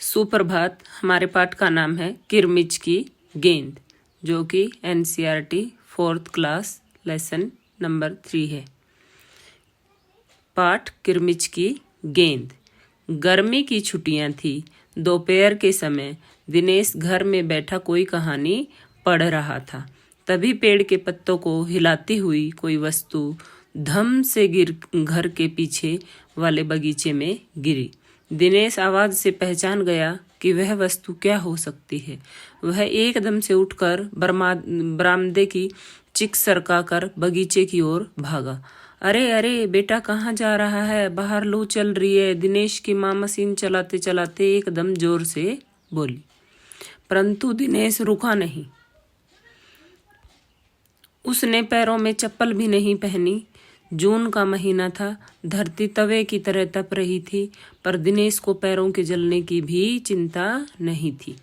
सुप्रभात। हमारे पाठ का नाम है किरमिच की गेंद, जो कि NCERT 4th class lesson number 3 है। पाठ किरमिच की गेंद। गर्मी की छुट्टियां थी। दोपहर के समय दिनेश घर में बैठा कोई कहानी पढ़ रहा था। तभी पेड़ के पत्तों को हिलाती हुई कोई वस्तु धम से गिर घर के पीछे वाले बगीचे में गिरी। दिनेश आवाज से पहचान गया कि वह वस्तु क्या हो सकती है। वह एकदम से उठकर बरामदे की चिक सरकाकर बगीचे की ओर भागा। अरे अरे बेटा, कहाँ जा रहा है? बाहर लू चल रही है। दिनेश की माँ मशीन चलाते चलाते एकदम जोर से बोली। परंतु दिनेश रुका नहीं। उसने पैरों में चप्पल भी नहीं पहनी। जून का महीना था। धरती तवे की तरह तप रही थी, पर दिनेश को पैरों के जलने की भी चिंता नहीं थी।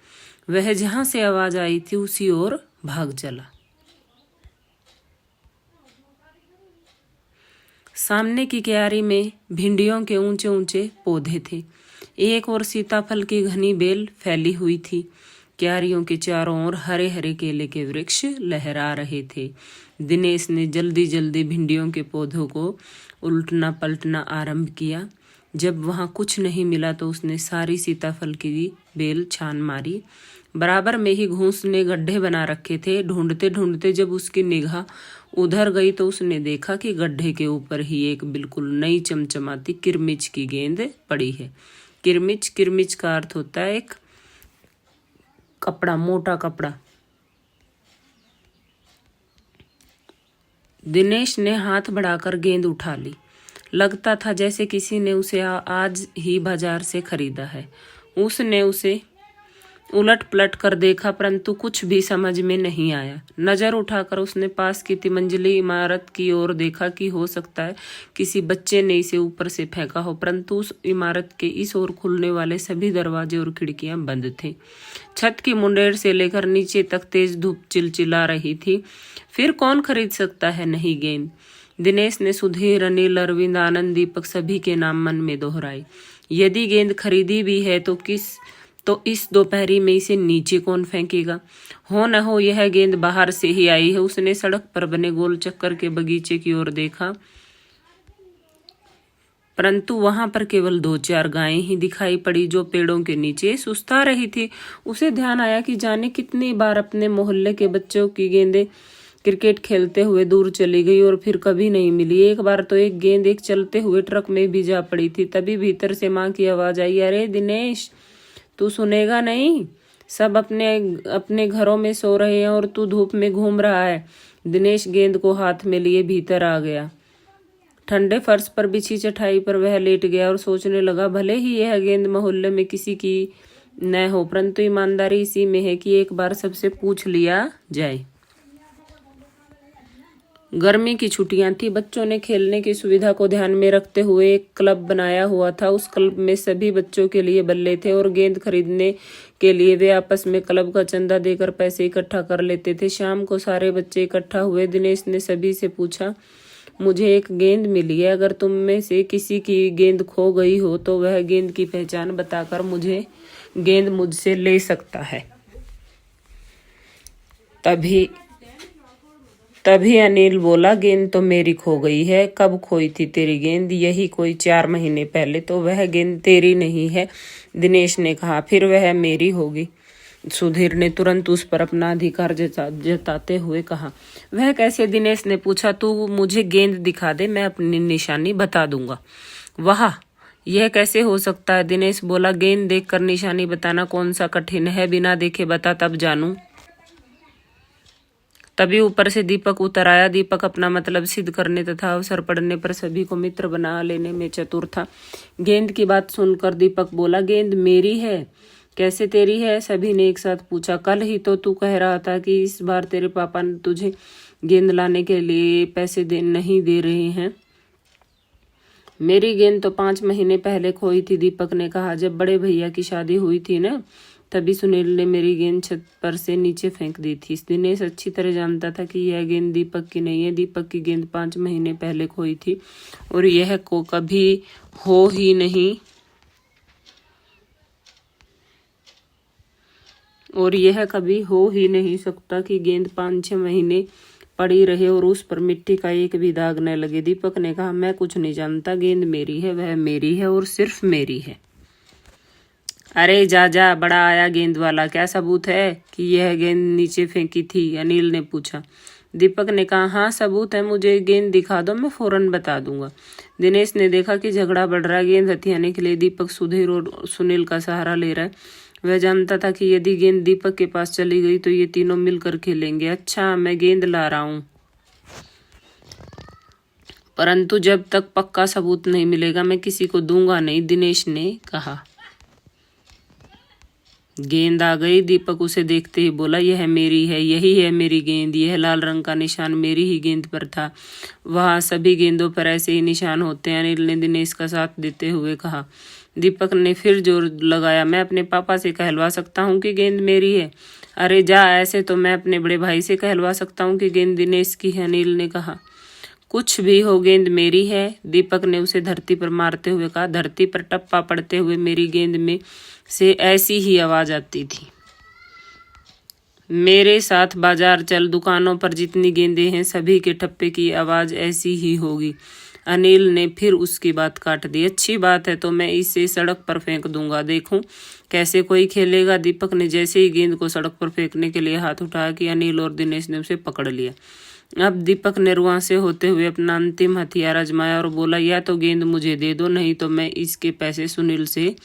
वह जहां से आवाज आई थी उसी ओर भाग चला। सामने की क्यारी में भिंडियों के ऊंचे ऊंचे पौधे थे। एक ओर सीताफल की घनी बेल फैली हुई थी। क्यारियों के चारों ओर हरे हरे केले के वृक्ष लहरा रहे थे। दिनेश ने जल्दी जल्दी भिंडियों के पौधों को उल्टना पलटना आरंभ किया। जब वहां कुछ नहीं मिला तो उसने सारी सीताफल की बेल छान मारी। बराबर में ही घूस ने गड्ढे बना रखे थे। ढूंढते ढूंढते जब उसकी निगाह उधर गई तो उसने देखा कि गड्ढे के ऊपर ही एक बिल्कुल नई चमचमाती किरमिच की गेंद पड़ी है। किरमिच, किरमिच का अर्थ होता है एक कपड़ा, मोटा कपड़ा। दिनेश ने हाथ बढ़ाकर गेंद उठा ली। लगता था जैसे किसी ने उसे आज ही बाजार से खरीदा है। उसने उसे उलट पलट कर देखा, परंतु कुछ भी समझ में नहीं आया। नजर उठाकर उसने पास की तिमंजिली इमारत की ओर देखा कि हो सकता है किसी बच्चे ने इसे ऊपर से फेंका हो, परंतु उस इमारत के इस ओर खुलने वाले सभी दरवाजे और खिड़कियां बंद थे। छत की मुंडेर से लेकर नीचे तक तेज धूप चिलचिला रही थी। फिर कौन खरीद सकता है नई गेंद? दिनेश ने सुधीर, अनिल, अरविंद, आनंद, दीपक सभी के नाम मन में दोहराए। यदि गेंद खरीदी भी है तो इस दोपहरी में इसे नीचे कौन फेंकेगा? हो न हो यह गेंद बाहर से ही आई है। उसने सड़क पर बने गोल चक्कर के बगीचे की ओर देखा, परंतु वहां पर केवल 2-4 गायें ही दिखाई पड़ी जो पेड़ों के नीचे सुस्ता रही थी। उसे ध्यान आया कि जाने कितनी बार अपने मोहल्ले के बच्चों की गेंदें क्रिकेट खेलते हुए दूर चली गई और फिर कभी नहीं मिली। एक बार तो एक गेंद एक चलते हुए ट्रक में भी जा पड़ी थी। तभी भीतर से माँ की आवाज आई, अरे दिनेश, तू सुनेगा नहीं? सब अपने अपने घरों में सो रहे हैं और तू धूप में घूम रहा है। दिनेश गेंद को हाथ में लिए भीतर आ गया। ठंडे फर्श पर बिछी चटाई पर वह लेट गया और सोचने लगा, भले ही यह गेंद मोहल्ले में किसी की न हो, परंतु ईमानदारी इसी में है कि एक बार सबसे पूछ लिया जाए। गर्मी की छुट्टियां थी। बच्चों ने खेलने की सुविधा को ध्यान में रखते हुए एक क्लब बनाया हुआ था। उस क्लब में सभी बच्चों के लिए बल्ले थे और गेंद खरीदने के लिए वे आपस में क्लब का चंदा देकर पैसे इकट्ठा कर लेते थे। शाम को सारे बच्चे इकट्ठा हुए। दिनेश ने सभी से पूछा, मुझे एक गेंद मिली है। अगर तुम में से किसी की गेंद खो गई हो तो वह गेंद की पहचान बताकर गेंद मुझसे ले सकता है। तभी अनिल बोला, गेंद तो मेरी खो गई है। कब खोई थी तेरी गेंद? यही कोई 4 महीने पहले। तो वह गेंद तेरी नहीं है, दिनेश ने कहा। फिर वह मेरी होगी, सुधीर ने तुरंत उस पर अपना अधिकार जताते हुए कहा। वह कैसे? दिनेश ने पूछा। तू मुझे गेंद दिखा दे, मैं अपनी निशानी बता दूंगा। वाह, यह कैसे हो सकता है? दिनेश बोला। गेंद देखकर निशानी बताना कौन सा कठिन है? बिना देखे बता, तब जानूं। तभी ऊपर से दीपक उतर आया। दीपक अपना मतलब सिद्ध करने तथा अवसर पड़ने पर सभी को मित्र बना लेने में चतुर था। गेंद की बात सुनकर दीपक बोला, गेंद मेरी है। कैसे तेरी है? सभी ने एक साथ पूछा। कल ही तो तू कह रहा था कि इस बार तेरे पापा ने तुझे गेंद लाने के लिए पैसे नहीं दे रहे हैं। मेरी गेंद तो 5 महीने पहले खोई थी, दीपक ने कहा। जब बड़े भैया की शादी हुई थी ना, तभी सुनील ने मेरी गेंद छत पर से नीचे फेंक दी थी। दिनेश अच्छी तरह जानता था कि यह गेंद दीपक की नहीं है। दीपक की गेंद 5 महीने पहले खोई थी और यह को कभी हो ही नहीं और यह कभी हो ही नहीं सकता कि गेंद 5-6 महीने पड़ी रहे और उस पर मिट्टी का एक भी दाग न लगे। दीपक ने कहा, मैं कुछ नहीं जानता, गेंद मेरी है, वह मेरी है और सिर्फ मेरी है। अरे जा जा, बड़ा आया गेंद वाला, क्या सबूत है कि यह गेंद नीचे फेंकी थी? अनिल ने पूछा। दीपक ने कहा, हाँ सबूत है, मुझे गेंद दिखा दो, मैं फौरन बता दूंगा। दिनेश ने देखा कि झगड़ा बढ़ रहा है। गेंद हथियाने के लिए दीपक सुधीर और सुनील का सहारा ले रहा है। वह जानता था कि यदि गेंद दीपक के पास चली गई तो ये तीनों मिलकर खेलेंगे। अच्छा, मैं गेंद ला रहा हूं, परंतु जब तक पक्का सबूत नहीं मिलेगा मैं किसी को दूंगा नहीं, दिनेश ने कहा। गेंद आ गई। दीपक उसे देखते ही बोला, यह मेरी है, यही है मेरी गेंद। यह लाल रंग का निशान मेरी ही गेंद पर था। वहाँ सभी गेंदों पर ऐसे ही निशान होते हैं, अनिल ने दिनेश का साथ देते हुए कहा। दीपक ने फिर जोर लगाया, मैं अपने पापा से कहलवा सकता हूँ कि गेंद मेरी है। अरे जा, ऐसे तो मैं अपने बड़े भाई से कहलवा सकता हूँ कि गेंद दिनेश की है, अनिल ने कहा। कुछ भी हो, गेंद मेरी है, दीपक ने उसे धरती पर मारते हुए कहा। धरती पर टप्पा पड़ते हुए मेरी गेंद में से ऐसी ही आवाज आती थी, मेरे साथ बाजार चल, दुकानों पर जितनी गेंदें हैं सभी के ठप्पे की आवाज ऐसी ही होगी। अनिल ने फिर उसकी बात काट दी। अच्छी बात है, तो मैं इसे सड़क पर फेंक दूंगा, देखूं कैसे कोई खेलेगा। दीपक ने जैसे ही गेंद को सड़क पर फेंकने के लिए हाथ उठाया कि अनिल और दिनेश ने उसे पकड़ लिया। अब दीपक ने रुआं से होते हुए अपना अंतिम हथियार आजमाया और बोला, या तो गेंद मुझे दे दो, नहीं तो मैं इसके पैसे सुनील से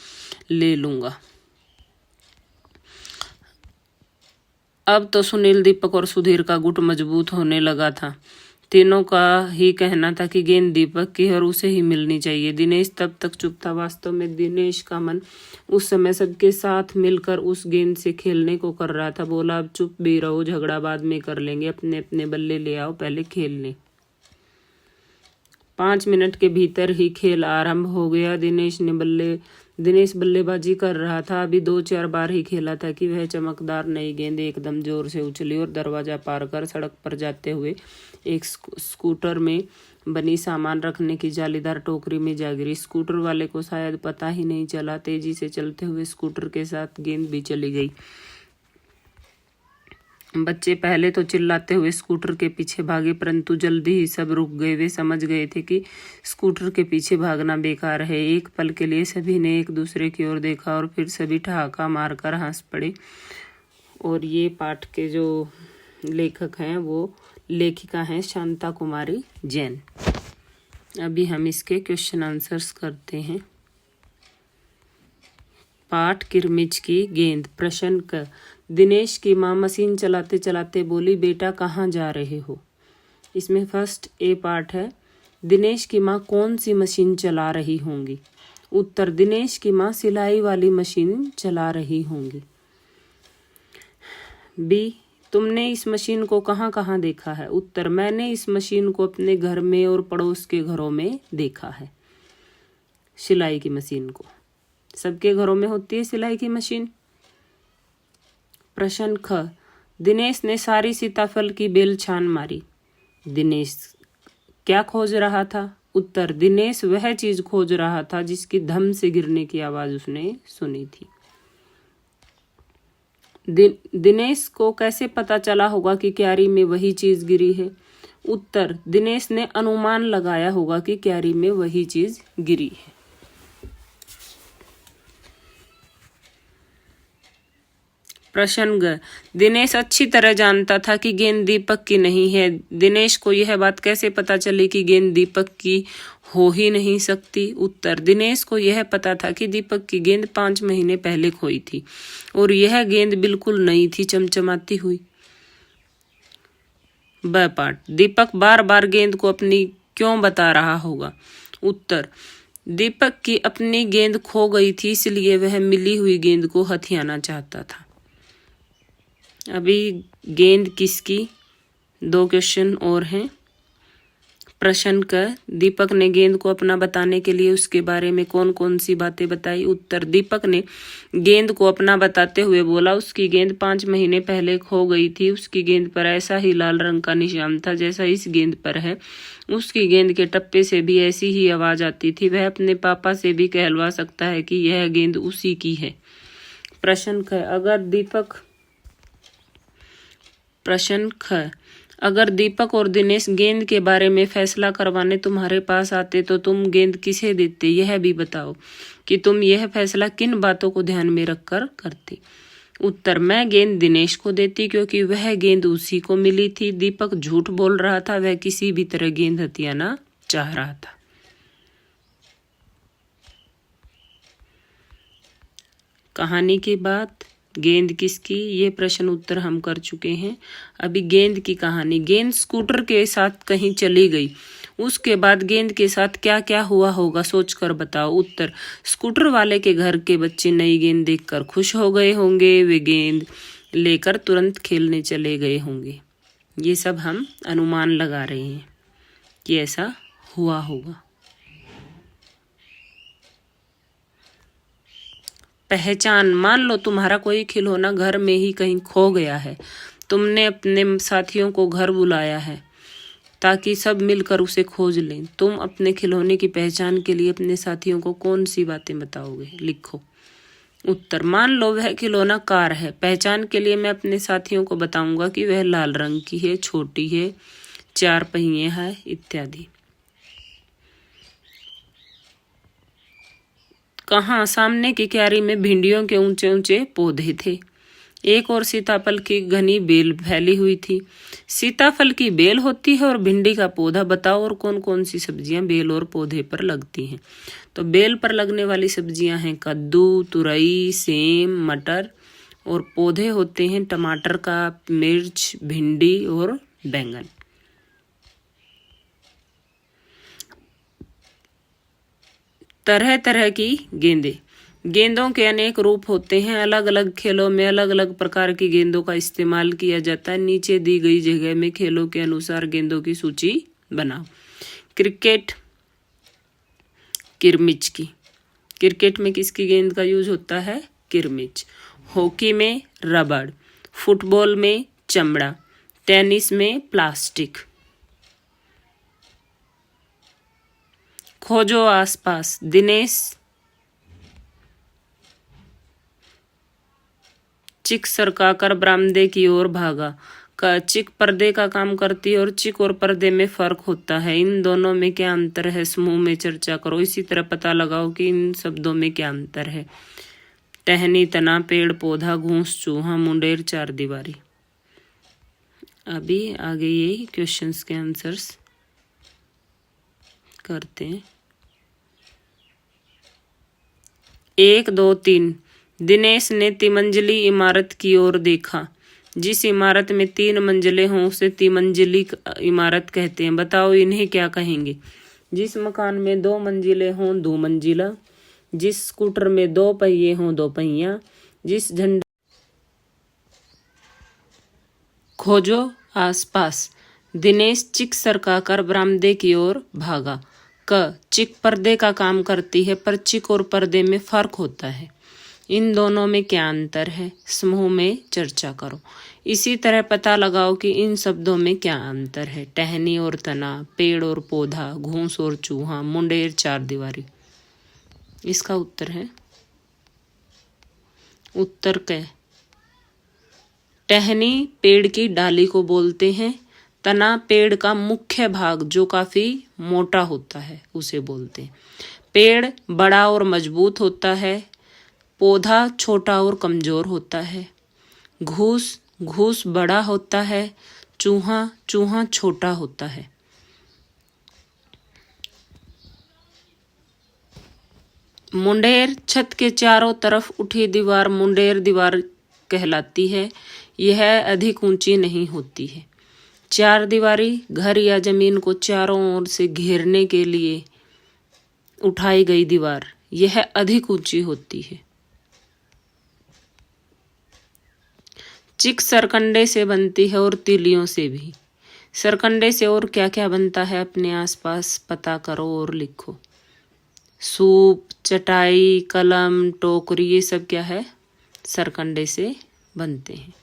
ले लूंगा। अब तो सुनील, दीपक और सुधीर का गुट मजबूत होने लगा था। तीनों का ही कहना था कि गेंद दीपक की है और उसे ही मिलनी चाहिए। दिनेश तब तक चुप था। वास्तव में दिनेश का मन उस समय सबके साथ मिलकर उस गेंद से खेलने को कर रहा था। बोला, अब चुप भी रहो, झगड़ा बाद में कर लेंगे, अपने अपने बल्ले ले आओ, पहले खेल लें। 5 मिनट के भीतर ही खेल आरंभ हो गया। दिनेश बल्लेबाजी कर रहा था। अभी 2-4 बार ही खेला था कि वह चमकदार नई गेंद एकदम जोर से उछली और दरवाजा पार कर सड़क पर जाते हुए एक स्कूटर में बनी सामान रखने की जालीदार टोकरी में जा गिरी। स्कूटर वाले को शायद पता ही नहीं चला। तेजी से चलते हुए स्कूटर के साथ गेंद भी चली गई। बच्चे पहले तो चिल्लाते हुए स्कूटर के पीछे भागे, परंतु जल्दी ही सब रुक गए। वे समझ गए थे कि स्कूटर के पीछे भागना बेकार है। एक पल के लिए सभी ने एक दूसरे की ओर देखा और फिर सभी ठहाका मारकर हंस पड़े। और ये पाठ के जो लेखक हैं वो लेखिका हैं शांता कुमारी जैन। अभी हम इसके क्वेश्चन आंसर्स करते हैं। पाठ किरमिच की गेंद। प्रश्न क, दिनेश की माँ मशीन चलाते चलाते बोली, बेटा कहाँ जा रहे हो? इसमें फर्स्ट ए पार्ट है, दिनेश की माँ कौन सी मशीन चला रही होंगी? उत्तर, दिनेश की माँ सिलाई वाली मशीन चला रही होंगी। बी, तुमने इस मशीन को कहाँ कहाँ देखा है? उत्तर, मैंने इस मशीन को अपने घर में और पड़ोस के घरों में देखा है। सिलाई की मशीन को सबके घरों में होती है सिलाई की मशीन। प्रश्न ख, दिनेश ने सारी सीताफल की बेल छान मारी। दिनेश क्या खोज रहा था? उत्तर, दिनेश वह चीज खोज रहा था जिसकी धम से गिरने की आवाज उसने सुनी थी। दिनेश को कैसे पता चला होगा कि क्यारी में वही चीज गिरी है? उत्तर, दिनेश ने अनुमान लगाया होगा कि क्यारी में वही चीज गिरी है। प्रश्न ग, दिनेश अच्छी तरह जानता था कि गेंद दीपक की नहीं है। दिनेश को यह बात कैसे पता चली कि गेंद दीपक की हो ही नहीं सकती? उत्तर, दिनेश को यह पता था कि दीपक की गेंद 5 महीने पहले खोई थी और यह गेंद बिल्कुल नई थी, चमचमाती हुई। ब पार्ट, दीपक बार बार गेंद को अपनी क्यों बता रहा होगा? उत्तर, दीपक की अपनी गेंद खो गई थी, इसलिए वह मिली हुई गेंद को हथियाना चाहता था। अभी गेंद किसकी 2 क्वेश्चन और हैं। प्रश्न क, दीपक ने गेंद को अपना बताने के लिए उसके बारे में कौन कौन सी बातें बताई? उत्तर, दीपक ने गेंद को अपना बताते हुए बोला, उसकी गेंद 5 महीने पहले खो गई थी। उसकी गेंद पर ऐसा ही लाल रंग का निशान था जैसा इस गेंद पर है। उसकी गेंद के टप्पे से भी ऐसी ही आवाज आती थी। वह अपने पापा से भी कहलवा सकता है कि यह गेंद उसी की है। प्रश्न क, अगर दीपक प्रश्न ख, अगर दीपक और दिनेश गेंद के बारे में फैसला करवाने तुम्हारे पास आते तो तुम गेंद किसे देते, यह भी बताओ कि तुम यह फैसला किन बातों को ध्यान में रखकर करते। उत्तर, मैं गेंद दिनेश को देती क्योंकि वह गेंद उसी को मिली थी। दीपक झूठ बोल रहा था, वह किसी भी तरह गेंद हथियाना चाह रहा था। कहानी की बात, गेंद किसकी, ये प्रश्न उत्तर हम कर चुके हैं। अभी गेंद की कहानी। गेंद स्कूटर के साथ कहीं चली गई, उसके बाद गेंद के साथ क्या क्या हुआ होगा सोचकर बताओ। उत्तर, स्कूटर वाले के घर के बच्चे नई गेंद देखकर खुश हो गए होंगे, वे गेंद लेकर तुरंत खेलने चले गए होंगे। ये सब हम अनुमान लगा रहे हैं कि ऐसा हुआ होगा। पहचान, मान लो तुम्हारा कोई खिलौना घर में ही कहीं खो गया है, तुमने अपने साथियों को घर बुलाया है ताकि सब मिलकर उसे खोज लें। तुम अपने खिलौने की पहचान के लिए अपने साथियों को कौन सी बातें बताओगे, लिखो। उत्तर, मान लो वह खिलौना कार है, पहचान के लिए मैं अपने साथियों को बताऊंगा कि वह लाल रंग की है, छोटी है, 4 पहिए है, इत्यादि। कहाँ, सामने की क्यारी में भिंडियों के ऊंचे ऊंचे पौधे थे, एक और सीताफल की घनी बेल फैली हुई थी। सीताफल की बेल होती है और भिंडी का पौधा, बताओ और कौन कौन सी सब्जियां बेल और पौधे पर लगती हैं। तो बेल पर लगने वाली सब्जियां हैं कद्दू, तुरई, सेम, मटर, और पौधे होते हैं टमाटर का, मिर्च, भिंडी और बैंगन। तरह तरह की गेंदें, गेंदों के अनेक रूप होते हैं, अलग अलग खेलों में अलग अलग प्रकार की गेंदों का इस्तेमाल किया जाता है। नीचे दी गई जगह में खेलों के अनुसार गेंदों की सूची बनाओ। क्रिकेट, किरमिच की, क्रिकेट में किसकी गेंद का यूज होता है, किरमिच। हॉकी में रबड़, फुटबॉल में चमड़ा, टेनिस में प्लास्टिक। खोजो आसपास, दिनेश चिक सरकाकर बरामदे की ओर भागा। का चिक पर्दे का काम करती है और चिक और पर्दे में फर्क होता है, इन दोनों में क्या अंतर है, समूह में चर्चा करो। इसी तरह पता लगाओ कि इन शब्दों में क्या अंतर है। टहनी, तना, पेड़ पौधा, घूस, चूहा, मुंडेर, 4 दीवारी। अभी आगे ये क्वेश्चंस के आंसर्स करते हैं। 1, 2, 3। दिनेश ने तिमंजिली इमारत की ओर देखा। जिस इमारत में 3 मंजिलें हों उसे तिमंजिली इमारत कहते हैं, बताओ इन्हें क्या कहेंगे। जिस मकान में 2 मंजिलें हों 2 मंजिला, जिस स्कूटर में 2 पहिए हों 2 पहिया, जिस झंडे। खोजो आसपास, दिनेश चिक सरकाकर बरामदे की ओर भागा। क चिक पर्दे का काम करती है पर चिक और पर्दे में फर्क होता है, इन दोनों में क्या अंतर है, समूह में चर्चा करो। इसी तरह पता लगाओ कि इन शब्दों में क्या अंतर है। टहनी और तना, पेड़ और पौधा, घूस और चूहा, मुंडेर, 4 दीवारी। इसका उत्तर है, उत्तर क, टहनी पेड़ की डाली को बोलते हैं, तना पेड़ का मुख्य भाग जो काफी मोटा होता है उसे बोलते हैं। पेड़ बड़ा और मजबूत होता है, पौधा छोटा और कमजोर होता है, घूस घूस बड़ा होता है, चूहा चूहा छोटा होता है। मुंडेर छत के चारों तरफ उठी दीवार मुंडेर दीवार कहलाती है, यह अधिक ऊंची नहीं होती है। 4 दीवारी घर या जमीन को चारों ओर से घेरने के लिए उठाई गई दीवार, यह अधिक ऊंची होती है। चिक सरकंडे से बनती है और तीलियों से भी। सरकंडे से और क्या क्या बनता है अपने आसपास पता करो और लिखो। सूप, चटाई, कलम, टोकरी, ये सब क्या है, सरकंडे से बनते हैं।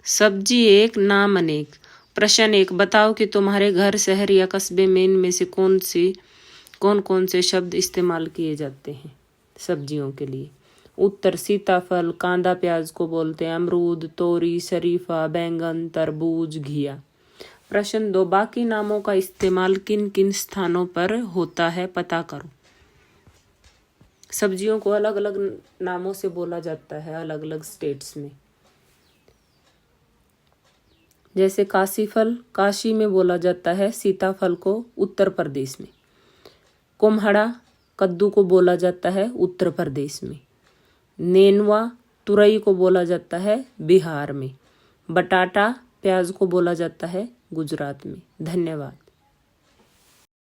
सब्जी एक, नाम अनेक। प्रश्न 1, बताओ कि तुम्हारे घर, शहर या कस्बे में इनमें से कौन कौन से शब्द इस्तेमाल किए जाते हैं। सब्जियों के लिए। उत्तर सीताफल, कांदा प्याज को बोलते हैं, अमरूद, तोरी, शरीफा, बैंगन, तरबूज, घिया। प्रश्न 2, बाकी नामों का इस्तेमाल किन किन स्थानों पर होता है पता करो। सब्जियों को अलग अलग नामों से बोला जाता है अलग अलग स्टेट्स में। जैसे काशी फल काशी में बोला जाता है, सीताफल को उत्तर प्रदेश में। कुम्हड़ा कद्दू को बोला जाता है उत्तर प्रदेश में। नेनुआ तुरई को बोला जाता है बिहार में। बटाटा प्याज को बोला जाता है गुजरात में। धन्यवाद।